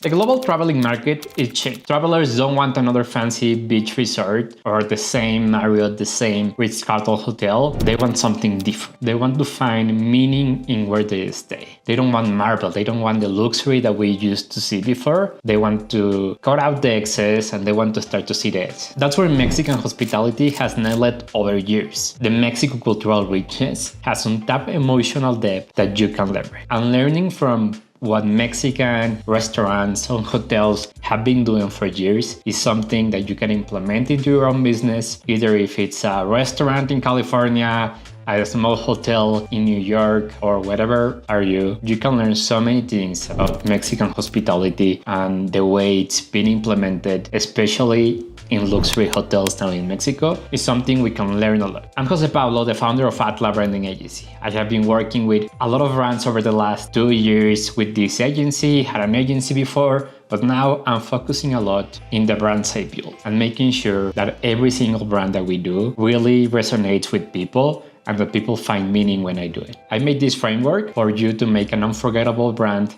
The global traveling market is changed. Travelers don't want another fancy beach resort or the same Marriott, the same Ritz-Carlton hotel. They want something different. They want to find meaning in where they stay. They don't want marble. They don't want the luxury that we used to see before. They want to cut out the excess and they want to start to see the edge. That's where Mexican hospitality has nailed over years. The Mexico cultural richness has untapped emotional depth that you can leverage. And learning from what Mexican restaurants and hotels have been doing for years is something that you can implement into your own business, either if it's a restaurant in California, a small hotel in New York, or whatever are you. You can learn so many things about Mexican hospitality and the way it's been implemented, especially in luxury hotels down in Mexico, is something we can learn a lot. I'm Jose Pablo, the founder of ATLA branding agency. I have been working with a lot of brands over the last 2 years with this agency, had an agency before, but now I'm focusing a lot in the brands I build and making sure that every single brand that we do really resonates with people and that people find meaning when I do it. I made this framework for you to make an unforgettable brand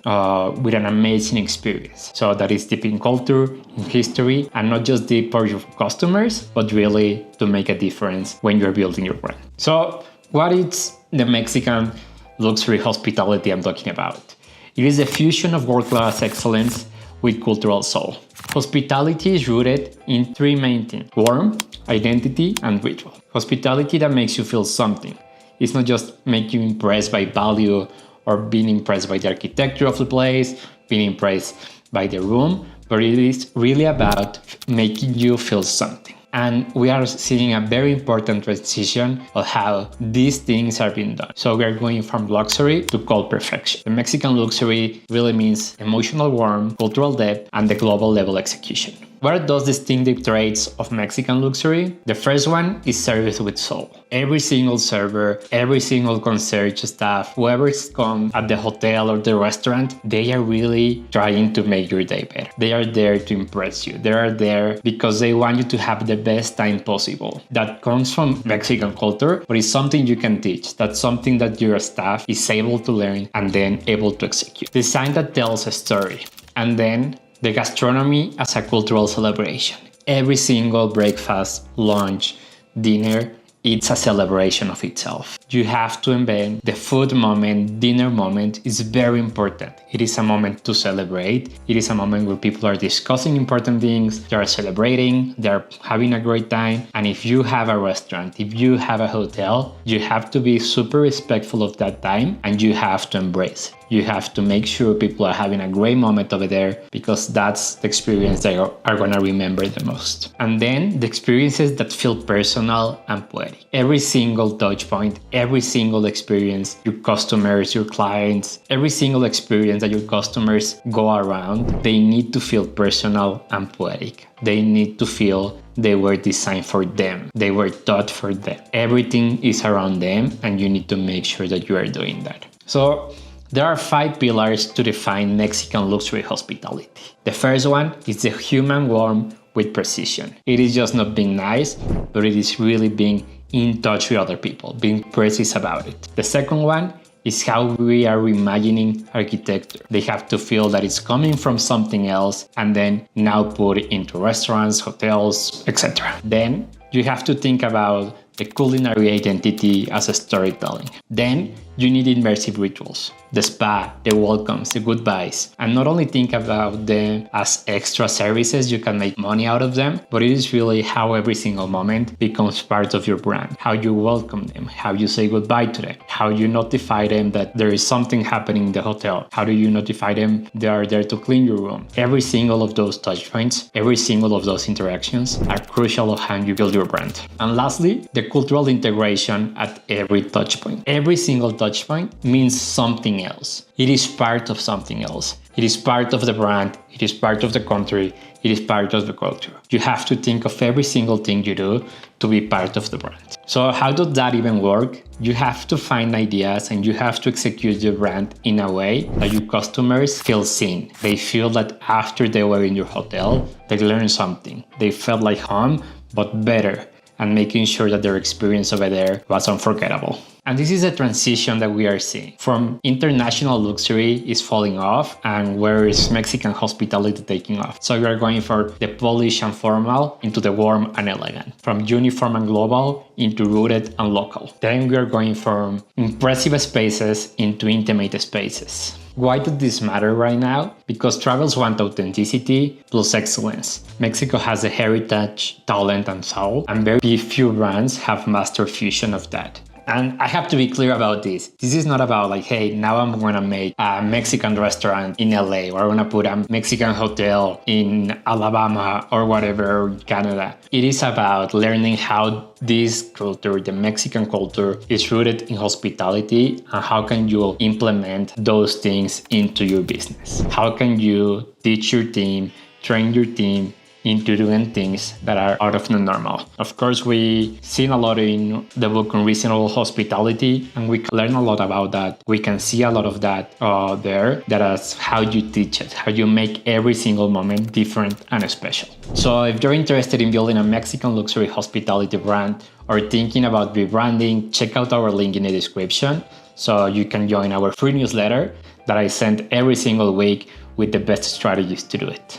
with an amazing experience. So that is deep in culture, in history, and not just deep for your customers, but really to make a difference when you're building your brand. So what is the Mexican luxury hospitality I'm talking about? It is a fusion of world-class excellence with cultural soul. Hospitality is rooted in three main things: warmth, identity, and ritual. Hospitality that makes you feel something. It's not just make you impressed by value or being impressed by the architecture of the place, being impressed by the room, but it is really about making you feel something. And we are seeing a very important transition of how these things are being done. So we are going from luxury to cold perfection. The Mexican luxury really means emotional warmth, cultural depth, and the global level execution. What are those distinctive traits of Mexican luxury? The first one is service with soul. Every single server, every single concierge staff, whoever's come at the hotel or the restaurant, they are really trying to make your day better. They are there to impress you. They are there because they want you to have the best time possible. That comes from Mexican culture, but it's something you can teach. That's something that your staff is able to learn and then able to execute. Design that tells a story. And then the gastronomy as a cultural celebration. Every single breakfast, lunch, dinner, it's a celebration of itself. You have to embed the food moment, dinner moment is very important. It is a moment to celebrate. It is a moment where people are discussing important things, they are celebrating, they are having a great time. And if you have a restaurant, if you have a hotel, you have to be super respectful of that time and you have to embrace it. You have to make sure people are having a great moment over there because that's the experience they are going to remember the most. And then the experiences that feel personal and poetic. Every single touch point, every single experience, your customers, your clients, every single experience that your customers go around, they need to feel personal and poetic. They need to feel they were designed for them. They were thought for them. Everything is around them and you need to make sure that you are doing that. So there are 5 pillars to define Mexican luxury hospitality. The first one is the human warmth with precision. It is just not being nice, but it is really being in touch with other people, being precise about it. The second one is how we are reimagining architecture. They have to feel that it's coming from something else and then now put it into restaurants, hotels, etc. Then you have to think about the culinary identity as a storytelling. Then you need immersive rituals, the spa, the welcomes, the goodbyes, and not only think about them as extra services, you can make money out of them, but it is really how every single moment becomes part of your brand, how you welcome them, how you say goodbye to them, how you notify them that there is something happening in the hotel, how do you notify them they are there to clean your room. Every single of those touch points, every single of those interactions are crucial of how you build your brand. And lastly, the cultural integration at every touch point. Every single touch point means something else. It is part of something else. It is part of the brand. It is part of the country. It is part of the culture. You have to think of every single thing you do to be part of the brand. So how does that even work? You have to find ideas and you have to execute your brand in a way that your customers feel seen. They feel that after they were in your hotel, they learned something. They felt like home, but better. and making sure that their experience over there was unforgettable. And this is a transition that we are seeing. From international luxury is falling off, and where is Mexican hospitality taking off? So we are going for the polished and formal into the warm and elegant. From uniform and global into rooted and local. Then we are going from impressive spaces into intimate spaces. Why does this matter right now? Because travelers want authenticity plus excellence. Mexico has a heritage, talent, and soul, and very few brands have mastered fusion of that. And I have to be clear about this. This is not about like, hey, now I'm going to make a Mexican restaurant in LA, or I'm going to put a Mexican hotel in Alabama or whatever, Canada. It is about learning how this culture, the Mexican culture, is rooted in hospitality, and how can you implement those things into your business? How can you teach your team, train your team into doing things that are out of the normal? Of course, we seen a lot in the book Unreasonable Hospitality, and we can learn a lot about that. We can see a lot of that there. That is how you teach it, how you make every single moment different and special. So if you're interested in building a Mexican luxury hospitality brand or thinking about rebranding, check out our link in the description so you can join our free newsletter that I send every single week with the best strategies to do it.